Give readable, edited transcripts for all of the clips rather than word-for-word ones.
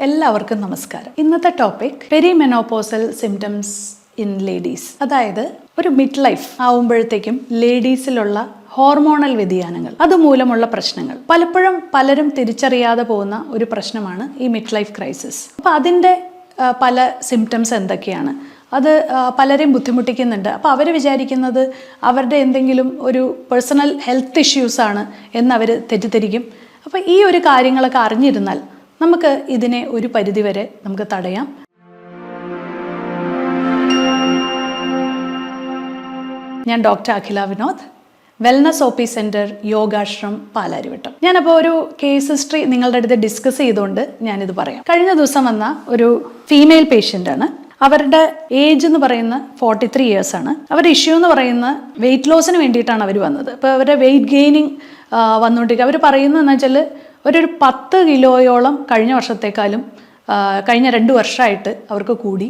എല്ലാവർക്കും നമസ്കാരം. ഇന്നത്തെ topic perimenopausal symptoms in ladies. അതായത് ഒരു മിഡ് ലൈഫ് ആവുമ്പോഴത്തേക്കും ലേഡീസിലുള്ള ഹോർമോണൽ വ്യതിയാനങ്ങൾ, അതുമൂലമുള്ള പ്രശ്നങ്ങൾ. പലപ്പോഴും പലരും തിരിച്ചറിയാതെ പോകുന്ന ഒരു പ്രശ്നമാണ് ഈ മിഡ് ലൈഫ് ക്രൈസിസ്. അപ്പോൾ അതിൻ്റെ പല സിംറ്റംസ് എന്തൊക്കെയാണ്, അത് പലരെയും ബുദ്ധിമുട്ടിക്കുന്നുണ്ട്. അപ്പോൾ അവർ വിചാരിക്കുന്നത് അവരുടെ എന്തെങ്കിലും ഒരു പേഴ്സണൽ ഹെൽത്ത് ഇഷ്യൂസാണ് എന്നവർ തെറ്റിദ്ധരിക്കും. അപ്പോൾ ഈ ഒരു കാര്യങ്ങളൊക്കെ അറിഞ്ഞിരുന്നാൽ നമുക്ക് ഇതിനെ ഒരു പരിധിവരെ നമുക്ക് തടയാം. ഞാൻ doctor Akhila Vinod, wellness OP centre, Yogashram, Palarivattom. ഞാനപ്പോൾ ഒരു കേസ് ഹിസ്റ്ററി നിങ്ങളുടെ അടുത്ത് ഡിസ്കസ് ചെയ്തുകൊണ്ട് ഞാനിത് പറയാം. കഴിഞ്ഞ ദിവസം വന്ന ഒരു ഫീമെയിൽ പേഷ്യൻ്റാണ്. അവരുടെ ഏജ് എന്ന് പറയുന്ന 43 years ആണ്. അവരുടെ ഇഷ്യൂ എന്ന് പറയുന്ന വെയിറ്റ് ലോസിന് വേണ്ടിയിട്ടാണ് അവർ വന്നത്. അപ്പോൾ അവരുടെ വെയിറ്റ് ഗെയിനിങ് വന്നുകൊണ്ടിരിക്കുക. അവർ പറയുന്നതെന്ന് വെച്ചാൽ ഒരു 10 കിലോയോളം കഴിഞ്ഞ വർഷത്തേക്കാളും കഴിഞ്ഞ 2 വർഷമായിട്ട് അവർക്ക് കൂടി.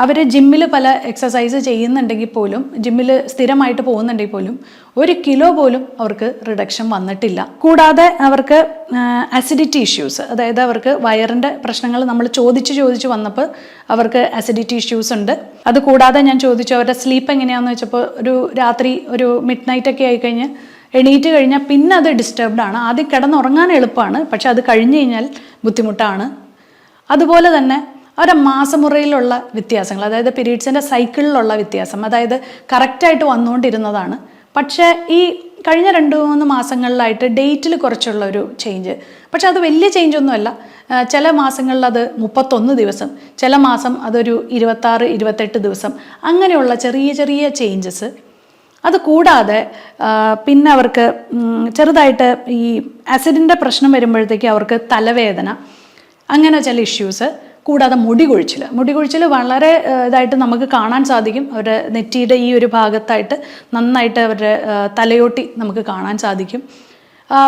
അവർ ജിമ്മിൽ പല എക്സസൈസ് ചെയ്യുന്നുണ്ടെങ്കിൽ പോലും, ജിമ്മിൽ സ്ഥിരമായിട്ട് പോകുന്നുണ്ടെങ്കിൽ പോലും 1 കിലോ പോലും അവർക്ക് റിഡക്ഷൻ വന്നിട്ടില്ല. കൂടാതെ അവർക്ക് അസിഡിറ്റി ഇഷ്യൂസ്, അതായത് അവർക്ക് വയറിൻ്റെ പ്രശ്നങ്ങൾ നമ്മൾ ചോദിച്ച് വന്നപ്പോൾ അവർക്ക് അസിഡിറ്റി ഇഷ്യൂസ് ഉണ്ട്. അത് കൂടാതെ ഞാൻ ചോദിച്ചു അവരുടെ സ്ലീപ്പ് എങ്ങനെയാണെന്ന് വെച്ചപ്പോൾ ഒരു രാത്രി ഒരു മിഡ് നൈറ്റൊക്കെ ആയിക്കഴിഞ്ഞ് എണീറ്റ് കഴിഞ്ഞാൽ പിന്നെ അത് ഡിസ്റ്റർബ്ഡ് ആണ്. ആദ്യം കിടന്നുറങ്ങാൻ എളുപ്പമാണ്, പക്ഷെ അത് കഴിഞ്ഞ് കഴിഞ്ഞാൽ ബുദ്ധിമുട്ടാണ്. അതുപോലെ തന്നെ അവരുടെ മാസമുറയിലുള്ള വ്യത്യാസങ്ങൾ, അതായത് പീരീഡ്സിൻ്റെ സൈക്കിളിലുള്ള വ്യത്യാസം, അതായത് കറക്റ്റായിട്ട് വന്നുകൊണ്ടിരുന്നതാണ്. പക്ഷേ ഈ കഴിഞ്ഞ 2-3 മാസങ്ങളിലായിട്ട് ഡേറ്റിൽ കുറച്ചുള്ള ഒരു ചേഞ്ച്, പക്ഷെ അത് വലിയ ചേഞ്ചൊന്നുമല്ല. ചില മാസങ്ങളിൽ അത് 31 ദിവസം, ചില മാസം അതൊരു 26-28 ദിവസം, അങ്ങനെയുള്ള ചെറിയ ചേഞ്ചസ്. അത് കൂടാതെ പിന്നെ അവർക്ക് ചെറുതായിട്ട് ഈ ആസിഡിൻ്റെ പ്രശ്നം വരുമ്പോഴത്തേക്ക് അവർക്ക് തലവേദന, അങ്ങനെ ചില ഇഷ്യൂസ്. കൂടാതെ മുടി കൊഴിച്ചിൽ വളരെ ഇതായിട്ട് നമുക്ക് കാണാൻ സാധിക്കും. അവരുടെ നെറ്റിയുടെ ഈ ഒരു ഭാഗത്തായിട്ട് നന്നായിട്ട് അവരുടെ തലയോട്ടി നമുക്ക് കാണാൻ സാധിക്കും.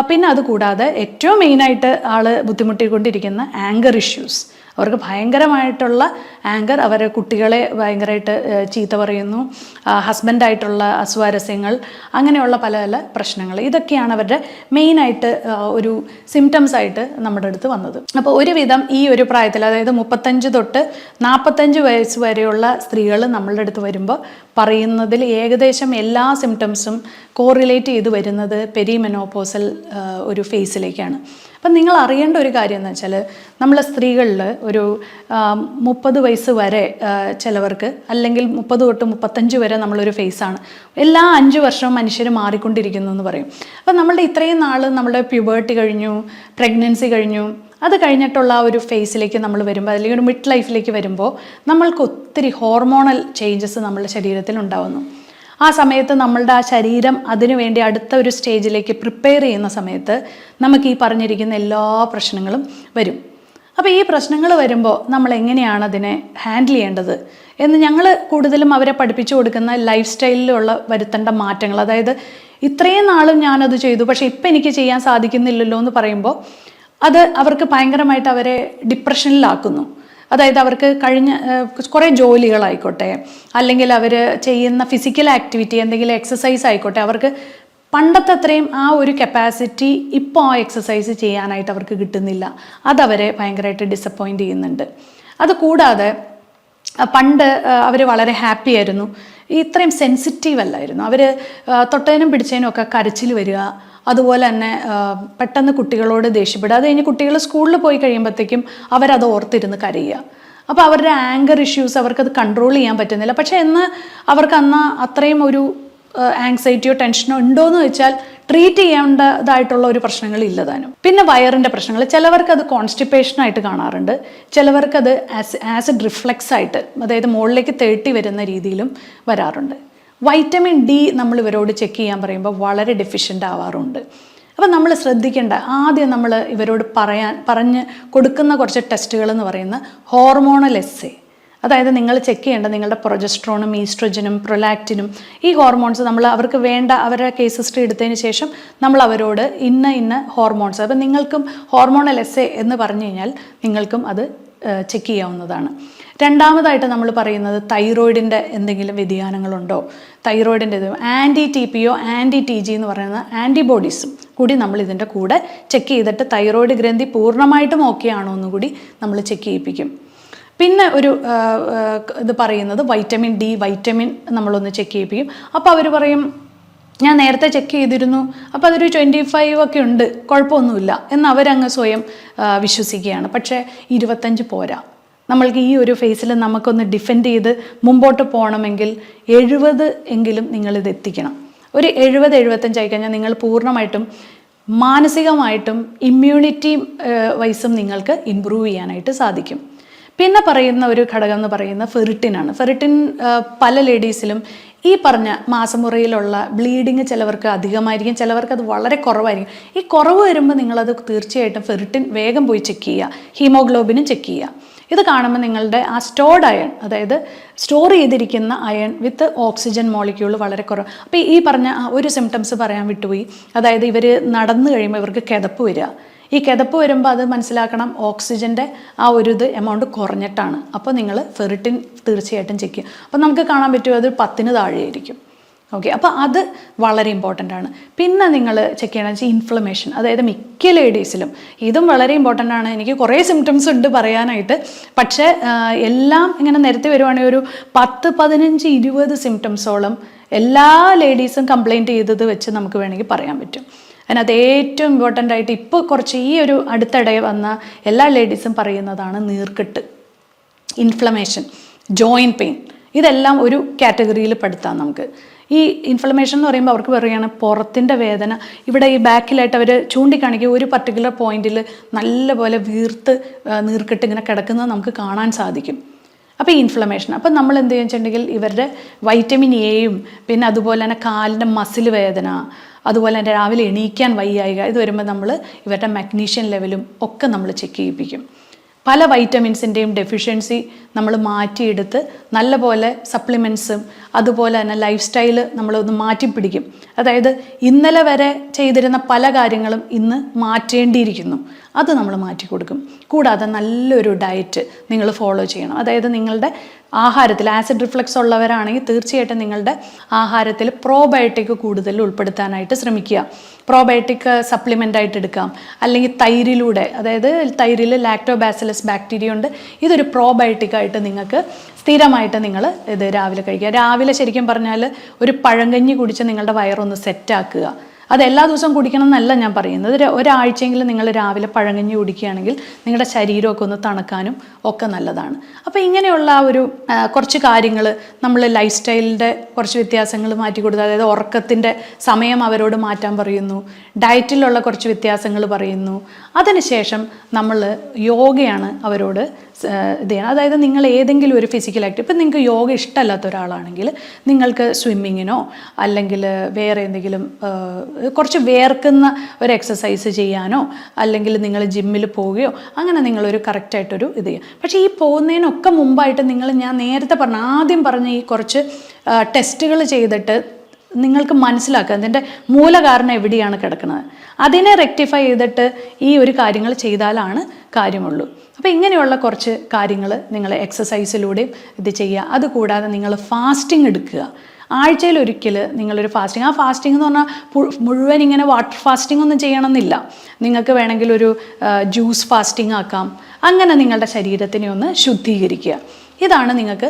പിന്നെ അത് കൂടാതെ ഏറ്റവും മെയിനായിട്ട് ആൾ ബുദ്ധിമുട്ടിക്കൊണ്ടിരിക്കുന്ന ആങ്കർ ഇഷ്യൂസ്. അവർക്ക് ഭയങ്കരമായിട്ടുള്ള ആങ്കർ, അവരെ കുട്ടികളെ ഭയങ്കരമായിട്ട് ചീത്ത പറയുന്നു, ഹസ്ബൻഡായിട്ടുള്ള അസ്വാരസ്യങ്ങൾ, അങ്ങനെയുള്ള പല പ്രശ്നങ്ങൾ. ഇതൊക്കെയാണ് അവരുടെ മെയിനായിട്ട് ഒരു സിംറ്റംസ് ആയിട്ട് നമ്മുടെ അടുത്ത് വന്നത്. അപ്പോൾ ഒരുവിധം ഈ ഒരു പ്രായത്തിൽ, അതായത് 35 തൊട്ട് 45 വയസ്സ് വരെയുള്ള സ്ത്രീകൾ നമ്മളുടെ അടുത്ത് വരുമ്പോൾ പറയുന്നതിൽ ഏകദേശം എല്ലാ സിംറ്റംസും കോറിലേറ്റ് ചെയ്ത് വരുന്നത് പെരിമെനോപോസൽ ഒരു ഫേസിലേക്കാണ്. അപ്പം നിങ്ങൾ അറിയേണ്ട ഒരു കാര്യം എന്ന് വെച്ചാൽ, നമ്മൾ സ്ത്രീകളിൽ ഒരു 30 വയസ്സ് വരെ ചിലവർക്ക്, അല്ലെങ്കിൽ 30 തൊട്ട് 35 വരെ നമ്മളൊരു ഫേസാണ്. എല്ലാ 5 വർഷവും മനുഷ്യർ മാറിക്കൊണ്ടിരിക്കുന്നു എന്ന് പറയും. അപ്പം നമ്മളുടെ ഇത്രയും നാൾ നമ്മുടെ പ്യൂബേർട്ടി കഴിഞ്ഞു, പ്രഗ്നൻസി കഴിഞ്ഞു, അത് കഴിഞ്ഞിട്ടുള്ള ആ ഒരു ഫേസിലേക്ക് നമ്മൾ വരുമ്പോൾ, അല്ലെങ്കിൽ ഒരു മിഡ് ലൈഫിലേക്ക് വരുമ്പോൾ നമ്മൾക്ക് ഒത്തിരി ഹോർമോണൽ ചേഞ്ചസ് നമ്മളുടെ ശരീരത്തിൽ ഉണ്ടാകുന്നു. ആ സമയത്ത് നമ്മളുടെ ആ ശരീരം അതിനു വേണ്ടി അടുത്ത ഒരു സ്റ്റേജിലേക്ക് പ്രിപ്പയർ ചെയ്യുന്ന സമയത്ത് നമുക്ക് ഈ പറഞ്ഞിരിക്കുന്ന എല്ലാ പ്രശ്നങ്ങളും വരും. അപ്പോൾ ഈ പ്രശ്നങ്ങൾ വരുമ്പോൾ നമ്മൾ എങ്ങനെയാണ് അതിനെ ഹാൻഡിൽ ചെയ്യേണ്ടത് എന്ന് ഞങ്ങൾ കൂടുതലും അവരെ പഠിപ്പിച്ചു കൊടുക്കുന്ന ലൈഫ് സ്റ്റൈലിലുള്ള വരുത്തേണ്ട മാറ്റങ്ങൾ. അതായത് ഇത്രയും നാളും ഞാനത് ചെയ്തു, പക്ഷേ ഇപ്പം എനിക്ക് ചെയ്യാൻ സാധിക്കുന്നില്ലല്ലോ എന്ന് പറയുമ്പോൾ അത് അവർക്ക് ഭയങ്കരമായിട്ട് അവരെ ഡിപ്രഷനിലാക്കുന്നു. അതായത് അവർക്ക് കഴിഞ്ഞ കുറേ ജോലികളായിക്കോട്ടെ, അല്ലെങ്കിൽ അവർ ചെയ്യുന്ന ഫിസിക്കൽ ആക്ടിവിറ്റി, എന്തെങ്കിലും എക്സസൈസ് ആയിക്കോട്ടെ, അവർക്ക് പണ്ടത്തെ അത്രയും ആ ഒരു കപ്പാസിറ്റി ഇപ്പോൾ ആ എക്സസൈസ് ചെയ്യാനായിട്ട് അവർക്ക് കിട്ടുന്നില്ല. അതവരെ ഭയങ്കരമായിട്ട് ഡിസപ്പോയിൻ്റ് ചെയ്യുന്നുണ്ട്. അത് കൂടാതെ പണ്ട് അവർ വളരെ ഹാപ്പി ആയിരുന്നു, ഇത്രയും സെൻസിറ്റീവ് അല്ലായിരുന്നു. അവർ തൊട്ടതിനും പിടിച്ചതിനും ഒക്കെ കരച്ചിൽ വരിക, അതുപോലെ തന്നെ പെട്ടെന്ന് കുട്ടികളോട് ദേഷ്യപ്പെടുക. അത് കഴിഞ്ഞ് കുട്ടികൾ സ്കൂളിൽ പോയി കഴിയുമ്പോഴത്തേക്കും അവരത് ഓർത്തിരുന്ന് കരയുക. അപ്പോൾ അവരുടെ ആങ്കർ ഇഷ്യൂസ് അവർക്കത് കൺട്രോൾ ചെയ്യാൻ പറ്റുന്നില്ല. പക്ഷേ അവർക്ക് അത്രയും ഒരു ആങ്സൈറ്റിയോ ടെൻഷനോ ഉണ്ടോയെന്ന് വെച്ചാൽ ട്രീറ്റ് ചെയ്യേണ്ടതായിട്ടുള്ള ഒരു പ്രശ്നങ്ങളില്ല താനും. പിന്നെ വയറിൻ്റെ പ്രശ്നങ്ങൾ, ചിലവർക്കത് കോൺസ്റ്റിപ്പേഷനായിട്ട് കാണാറുണ്ട്, ചിലവർക്കത് ആസിഡ് റിഫ്ലക്സ് ആയിട്ട്, അതായത് മുകളിലേക്ക് തേട്ടി വരുന്ന രീതിയിലും വരാറുണ്ട്. വൈറ്റമിൻ D നമ്മൾ ഇവരോട് ചെക്ക് ചെയ്യാൻ പറയുമ്പോൾ വളരെ ഡെഫിഷ്യൻ്റ് ആവാറുണ്ട്. അപ്പോൾ നമ്മൾ ശ്രദ്ധിക്കേണ്ട, ആദ്യം നമ്മൾ ഇവരോട് പറഞ്ഞ് കൊടുക്കുന്ന കുറച്ച് ടെസ്റ്റുകൾ എന്ന് പറയുന്ന ഹോർമോണൽ എസ്സേ. അതായത് നിങ്ങൾ ചെക്ക് ചെയ്യേണ്ട നിങ്ങളുടെ പ്രൊജസ്ട്രോണും ഈസ്ട്രജനും പ്രൊലാക്റ്റിനും, ഈ ഹോർമോൺസ് നമ്മൾ അവർക്ക് വേണ്ട അവരുടെ കേസ് ഹിസ്റ്ററി എടുത്തതിന് ശേഷം നമ്മൾ അവരോട് ഇന്ന ഹോർമോൺസ്, അപ്പോൾ നിങ്ങൾക്കും ഹോർമോണൽ എസ്സേ എന്ന് പറഞ്ഞു കഴിഞ്ഞാൽ നിങ്ങൾക്കും അത് ചെക്ക് ചെയ്യാവുന്നതാണ്. രണ്ടാമതായിട്ട് നമ്മൾ പറയുന്നത് തൈറോയിഡിൻ്റെ എന്തെങ്കിലും വ്യതിയാനങ്ങളുണ്ടോ, തൈറോയിഡിൻ്റെ ആൻറ്റി TPO ആൻറ്റി TG എന്ന് പറയുന്ന ആൻറ്റിബോഡീസും കൂടി നമ്മൾ ഇതിൻ്റെ കൂടെ ചെക്ക് ചെയ്തിട്ട് തൈറോയിഡ് ഗ്രന്ഥി പൂർണ്ണമായിട്ടും ഓക്കെ ആണോ എന്ന് കൂടി നമ്മൾ ചെക്ക് ചെയ്യിപ്പിക്കും. പിന്നെ ഒരു ഇത് പറയുന്നത് വൈറ്റമിൻ D വൈറ്റമിൻ നമ്മളൊന്ന് ചെക്ക് ചെയ്യിപ്പിക്കും. അപ്പോൾ അവർ പറയും ഞാൻ നേരത്തെ ചെക്ക് ചെയ്തിരുന്നു, അപ്പോൾ അതൊരു 25 ഒക്കെ ഉണ്ട്, കുഴപ്പമൊന്നുമില്ല എന്ന് അവരങ്ങ് സ്വയം വിശ്വസിക്കുകയാണ്. പക്ഷേ 25 പോരാ. നമ്മൾക്ക് ഈ ഒരു ഫേസിൽ നമുക്കൊന്ന് ഡിഫെൻഡ് ചെയ്ത് മുമ്പോട്ട് പോകണമെങ്കിൽ 70 എങ്കിലും നിങ്ങളിത് എത്തിക്കണം. ഒരു 70-75 ആയിക്കഴിഞ്ഞാൽ നിങ്ങൾ പൂർണ്ണമായിട്ടും മാനസികമായിട്ടും ഇമ്മ്യൂണിറ്റി വൈസും നിങ്ങൾക്ക് ഇമ്പ്രൂവ് ചെയ്യാനായിട്ട് സാധിക്കും. പിന്നെ പറയുന്ന ഒരു ഘടകം എന്ന് പറയുന്ന ഫെറിറ്റിനാണ്. ഫെറിറ്റിൻ പല ലേഡീസിലും ഈ പറഞ്ഞ മാസമുറയിലുള്ള ബ്ലീഡിങ് ചിലവർക്ക് അധികമായിരിക്കും, ചിലവർക്ക് അത് വളരെ കുറവായിരിക്കും. ഈ കുറവ് വരുമ്പോൾ നിങ്ങളത് തീർച്ചയായിട്ടും ഫെറിറ്റിൻ വേഗം പോയി ചെക്ക് ചെയ്യുക, ഹീമോഗ്ലോബിനും ചെക്ക് ചെയ്യുക. ഇത് കാണുമ്പോൾ നിങ്ങളുടെ ആ സ്റ്റോർഡ് അയൺ, അതായത് സ്റ്റോർ ചെയ്തിരിക്കുന്ന അയൺ വിത്ത് ഓക്സിജൻ മോളിക്യൂൾ വളരെ കുറവ്. അപ്പോൾ ഈ പറഞ്ഞ ഒരു സിംറ്റംസ് പറയാൻ വിട്ടുപോയി. അതായത് ഇവർ നടന്നു കഴിയുമ്പോൾ ഇവർക്ക് കിതപ്പ് വരിക. ഈ കിതപ്പ് വരുമ്പോൾ അത് മനസ്സിലാക്കണം, ഓക്സിജൻ്റെ ആ ഒരു എമൗണ്ട് കുറഞ്ഞിട്ടാണ്. അപ്പോൾ നിങ്ങൾ ഫെറിറ്റിൻ തീർച്ചയായിട്ടും ചെക്ക് ചെയ്യും. അപ്പോൾ നമുക്ക് കാണാൻ പറ്റും അത് 10 താഴെയായിരിക്കും. ഓക്കെ, അപ്പോൾ അത് വളരെ ഇമ്പോർട്ടൻ്റ് ആണ്. പിന്നെ നിങ്ങൾ ചെക്ക് ചെയ്യണമെന്ന് വെച്ചാൽ ഇൻഫ്ലമേഷൻ, അതായത് മിക്ക ലേഡീസിലും ഇതും വളരെ ഇമ്പോർട്ടൻ്റ് ആണ്. എനിക്ക് കുറേ സിംറ്റംസ് ഉണ്ട് പറയാനായിട്ട്, പക്ഷേ എല്ലാം ഇങ്ങനെ നിരത്തി വരുവാണെങ്കിൽ ഒരു 10, 15, 20 സിംറ്റംസോളം എല്ലാ ലേഡീസും കംപ്ലയിൻറ്റ് ചെയ്തത് വെച്ച് നമുക്ക് വേണമെങ്കിൽ പറയാൻ പറ്റും. അതിനകത്ത് ഏറ്റവും ഇമ്പോർട്ടൻ്റ് ആയിട്ട് ഇപ്പോൾ കുറച്ച് ഈ ഒരു അടുത്തിടെ വന്ന എല്ലാ ലേഡീസും പറയുന്നതാണ് നീർക്കെട്ട്, ഇൻഫ്ലമേഷൻ, ജോയിൻറ്റ് പെയിൻ. ഇതെല്ലാം ഒരു കാറ്റഗറിയിൽ പെടുത്താം നമുക്ക്. ഈ ഇൻഫ്ലമേഷൻ എന്ന് പറയുമ്പോൾ അവർക്ക് പറയുകയാണ് പുറത്തിൻ്റെ വേദന. ഇവിടെ ഈ ബാക്കിലായിട്ട് അവർ ചൂണ്ടിക്കാണിക്കുക ഒരു പർട്ടിക്കുലർ പോയിന്റിൽ നല്ലപോലെ വീർത്ത് നീർക്കെട്ട് ഇങ്ങനെ കിടക്കുന്നത് നമുക്ക് കാണാൻ സാധിക്കും. അപ്പോൾ ഈ ഇൻഫ്ലമേഷൻ, അപ്പം നമ്മൾ എന്ത് ചെയ്യുക വെച്ചിട്ടുണ്ടെങ്കിൽ ഇവരുടെ വൈറ്റമിൻ എയും പിന്നെ അതുപോലെ തന്നെ കാലിൻ്റെ മസിൽ വേദന, അതുപോലെ തന്നെ രാവിലെ എണീക്കാൻ വയ്യായിക, ഇത് വരുമ്പോൾ നമ്മൾ ഇവരുടെ മഗ്നീഷ്യം ലെവലും ഒക്കെ നമ്മൾ ചെക്ക് ചെയ്യിപ്പിക്കും. പല വൈറ്റമിൻസിൻ്റെയും ഡെഫിഷ്യൻസി നമ്മൾ മാറ്റിയെടുത്ത് നല്ലപോലെ സപ്ലിമെൻറ്റ്സും അതുപോലെ തന്നെ ലൈഫ് സ്റ്റൈല് നമ്മളൊന്ന് മാറ്റിപ്പിടിക്കും. അതായത് ഇന്നലെ വരെ ചെയ്തിരുന്ന പല കാര്യങ്ങളും ഇന്ന് മാറ്റേണ്ടിയിരിക്കുന്നു, അത് നമ്മൾ മാറ്റി കൊടുക്കും. കൂടാതെ നല്ലൊരു ഡയറ്റ് നിങ്ങൾ ഫോളോ ചെയ്യണം. അതായത് നിങ്ങളുടെ ആഹാരത്തിൽ ആസിഡ് റിഫ്ലക്സ് ഉള്ളവരാണെങ്കിൽ തീർച്ചയായിട്ടും നിങ്ങളുടെ ആഹാരത്തിൽ പ്രോബയോട്ടിക് കൂടുതൽ ഉൾപ്പെടുത്താനായിട്ട് ശ്രമിക്കുക. പ്രോബയോട്ടിക് സപ്ലിമെൻ്റ് ആയിട്ട് എടുക്കാം, അല്ലെങ്കിൽ തൈരിലൂടെ, അതായത് തൈരിൽ ലാക്ടോബാസിലസ് ബാക്ടീരിയ ഉണ്ട്. ഇതൊരു പ്രോബയോട്ടിക് ആയിട്ട് നിങ്ങൾക്ക് സ്ഥിരമായിട്ട് നിങ്ങൾ ഇത് രാവിലെ കഴിക്കുക. രാവിലെ ശരിക്കും പറഞ്ഞാൽ ഒരു പഴങ്കഞ്ഞി കുടിച്ച് നിങ്ങളുടെ വയറൊന്ന് സെറ്റാക്കുക. അത് എല്ലാ ദിവസവും കുടിക്കണം എന്നല്ല ഞാൻ പറയുന്നത്. ഒരാഴ്ചയെങ്കിലും നിങ്ങൾ രാവിലെ പഴങ്കഞ്ഞി കുടിക്കുകയാണെങ്കിൽ നിങ്ങളുടെ ശരീരമൊക്കെ ഒന്ന് തണുക്കാനും ഒക്കെ നല്ലതാണ്. അപ്പോൾ ഇങ്ങനെയുള്ള ഒരു കുറച്ച് കാര്യങ്ങൾ നമ്മൾ ലൈഫ് സ്റ്റൈലിൻ്റെ കുറച്ച് വ്യത്യാസങ്ങൾ മാറ്റി കൊടുത്ത്, അതായത് ഉറക്കത്തിൻ്റെ സമയം അവരോട് മാറ്റാൻ പറയുന്നു, ഡയറ്റിലുള്ള കുറച്ച് വ്യത്യാസങ്ങൾ പറയുന്നു. അതിനുശേഷം നമ്മൾ യോഗയാണ് അവരോട് ഇത് ചെയ്യണം. അതായത് നിങ്ങൾ ഏതെങ്കിലും ഒരു ഫിസിക്കൽ ആക്ടിവിറ്റി, ഇപ്പം നിങ്ങൾക്ക് യോഗ ഇഷ്ടമല്ലാത്ത ഒരാളാണെങ്കിൽ നിങ്ങൾക്ക് സ്വിമ്മിങ്ങിനോ അല്ലെങ്കിൽ വേറെ എന്തെങ്കിലും കുറച്ച് വേർക്കുന്ന ഒരു എക്സസൈസ് ചെയ്യാനോ അല്ലെങ്കിൽ നിങ്ങൾ ജിമ്മിൽ പോവുകയോ അങ്ങനെ നിങ്ങളൊരു കറക്റ്റായിട്ടൊരു ഇത് ചെയ്യുക. പക്ഷേ ഈ പോകുന്നതിനൊക്കെ മുമ്പായിട്ട് ഞാൻ നേരത്തെ ആദ്യം പറഞ്ഞ ഈ കുറച്ച് ടെസ്റ്റുകൾ ചെയ്തിട്ട് നിങ്ങൾക്ക് മനസ്സിലാക്കുക അതിൻ്റെ മൂലകാരണം എവിടെയാണ് കിടക്കുന്നത്. അതിനെ റെക്ടിഫൈ ചെയ്തിട്ട് ഈ ഒരു കാര്യങ്ങൾ ചെയ്താലാണ് കാര്യമുള്ളൂ. അപ്പോൾ ഇങ്ങനെയുള്ള കുറച്ച് കാര്യങ്ങൾ നിങ്ങൾ എക്സസൈസിലൂടെയും ഇത് ചെയ്യുക. അതുകൂടാതെ നിങ്ങൾ ഫാസ്റ്റിംഗ് എടുക്കുക. ആഴ്ചയിലൊരിക്കൽ നിങ്ങളൊരു ഫാസ്റ്റിംഗ്, ആ ഫാസ്റ്റിംഗ് എന്ന് പറഞ്ഞാൽ മുഴുവൻ ഇങ്ങനെ വാട്ടർ ഫാസ്റ്റിംഗ് ഒന്നും ചെയ്യണമെന്നില്ല. നിങ്ങൾക്ക് വേണമെങ്കിൽ ഒരു ജ്യൂസ് ഫാസ്റ്റിംഗ് ആക്കാം. അങ്ങനെ നിങ്ങളുടെ ശരീരത്തിനെ ഒന്ന് ശുദ്ധീകരിക്കുക. ഇതാണ് നിങ്ങൾക്ക്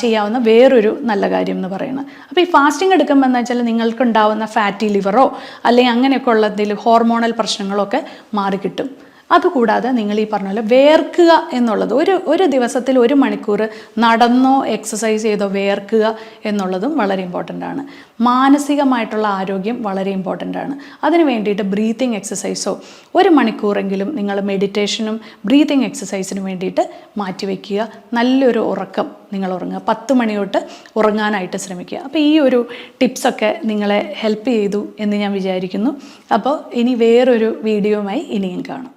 ചെയ്യാവുന്ന വേറൊരു നല്ല കാര്യം എന്ന് പറയുന്നത്. അപ്പോൾ ഈ ഫാസ്റ്റിംഗ് എടുക്കുമ്പോൾ എന്താ വെച്ചാൽ നിങ്ങൾക്കുണ്ടാവുന്ന ഫാറ്റി ലിവറോ അല്ലെങ്കിൽ അങ്ങനെയൊക്കെ ഉള്ള എന്തെങ്കിലും ഹോർമോണൽ പ്രശ്നങ്ങളൊക്കെ മാറിക്കിട്ടും. അതുകൂടാതെ നിങ്ങൾ ഈ പറഞ്ഞ പോലെ വേർക്കുക എന്നുള്ളത്, ഒരു ദിവസത്തിൽ 1 മണിക്കൂർ നടന്നോ എക്സസൈസ് ചെയ്തോ വേർക്കുക എന്നുള്ളതും വളരെ ഇമ്പോർട്ടൻ്റ് ആണ്. മാനസികമായിട്ടുള്ള ആരോഗ്യം വളരെ ഇമ്പോർട്ടൻ്റ് ആണ്. അതിന് വേണ്ടിയിട്ട് ബ്രീത്തിങ് എക്സസൈസോ 1 മണിക്കൂറെങ്കിലും നിങ്ങൾ മെഡിറ്റേഷനും ബ്രീത്തിങ് എക്സസൈസിനും വേണ്ടിയിട്ട് മാറ്റിവെക്കുക. നല്ലൊരു ഉറക്കം നിങ്ങൾ ഉറങ്ങുക. 10 മണി തൊട്ട് ഉറങ്ങാനായിട്ട് ശ്രമിക്കുക. അപ്പോൾ ഈ ഒരു ടിപ്സൊക്കെ നിങ്ങളെ ഹെൽപ്പ് ചെയ്തു എന്ന് ഞാൻ വിചാരിക്കുന്നു. അപ്പോൾ ഇനി വേറൊരു വീഡിയോയുമായി ഇനിയും കാണാം.